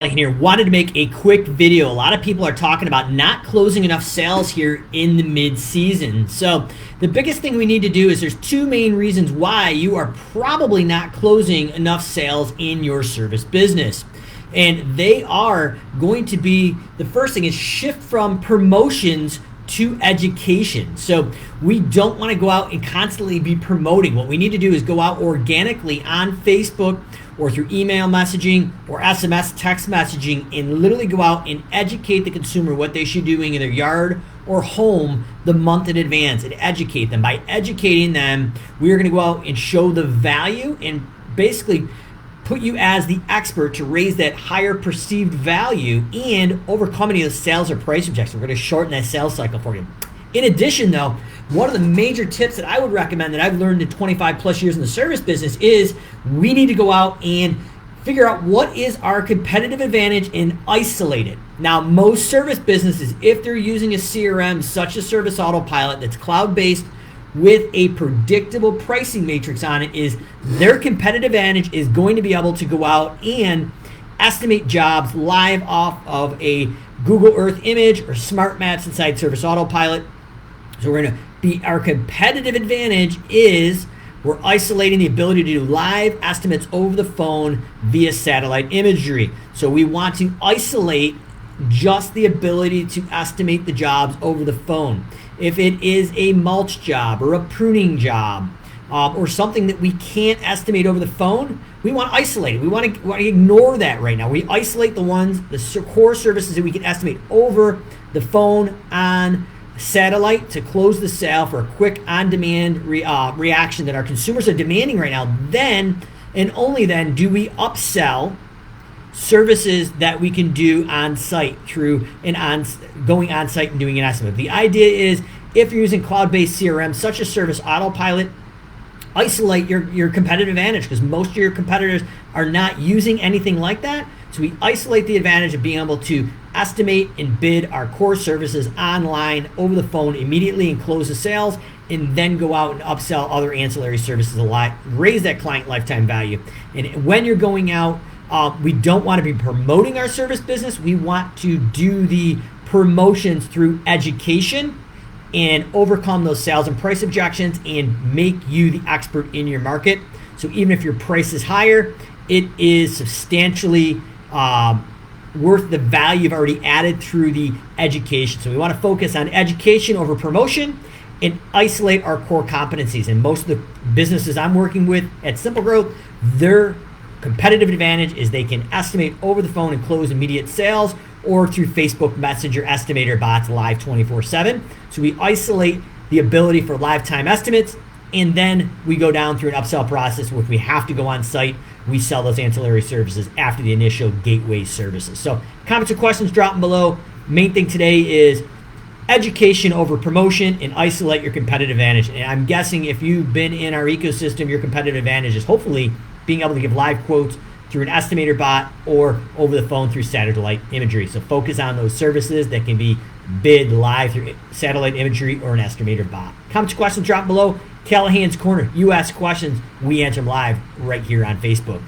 Here, wanted to make a quick video. A lot of people are talking about not closing enough sales here in the mid-season. So the biggest thing we need to do is there's two main reasons why you are probably not closing enough sales in your service business. And they are going to be, the first thing is shift from promotions to education. So we don't want to go out and constantly be promoting. What we need to do is go out organically on Facebook or through email messaging or SMS text messaging and literally go out and educate the consumer what they should be doing in their yard or home the month in advance and educate them. By educating them, we are going to go out and show the value and basically put you as the expert to raise that higher perceived value and overcome any of the sales or price objections. We're going to shorten that sales cycle for you. In addition, though, one of the major tips that I would recommend that I've learned in 25 plus years in the service business is we need to go out and figure out what is our competitive advantage and isolate it. Now, most service businesses, if they're using a CRM such as Service Autopilot that's cloud-based with a predictable pricing matrix on it, is their competitive advantage is going to be able to go out and estimate jobs live off of a Google Earth image or smart maps inside Service Autopilot. So we're going to be, our competitive advantage is we're isolating the ability to do live estimates over the phone via satellite imagery. So we want to isolate just the ability to estimate the jobs over the phone. If it is a mulch job or a pruning job or something that we can't estimate over the phone, we want to isolate it. We want to ignore that right now. We isolate the ones, the core services that we can estimate over the phone on satellite to close the sale for a quick on-demand reaction that our consumers are demanding right now. Then and only then do we upsell services that we can do on site through going on site and doing an estimate. The idea is if you're using cloud-based CRM such as Service Autopilot, isolate your competitive advantage because most of your competitors are not using anything like that. So we isolate the advantage of being able to estimate and bid our core services online over the phone immediately and close the sales, and then go out and upsell other ancillary services a lot, raise that client lifetime value. And when you're going out, we don't want to be promoting our service business. We want to do the promotions through education and overcome those sales and price objections and make you the expert in your market. So even if your price is higher, it is substantially worth the value you've already added through the education. So we want to focus on education over promotion and isolate our core competencies. And most of the businesses I'm working with at SimpleGrowth, their competitive advantage is they can estimate over the phone and close immediate sales or through Facebook Messenger estimator bots live 24/7. So we isolate the ability for live time estimates, and then we go down through an upsell process where if we have to go on site, we sell those ancillary services after the initial gateway services. So comments or questions, drop them below. Main thing today is education over promotion and isolate your competitive advantage. And I'm guessing if you've been in our ecosystem, your competitive advantage is hopefully being able to give live quotes through an estimator bot or over the phone through satellite imagery. So focus on those services that can be bid live through satellite imagery or an estimator bot. Comments, questions, drop below. Callahan's Corner. You ask questions, we answer them live right here on Facebook.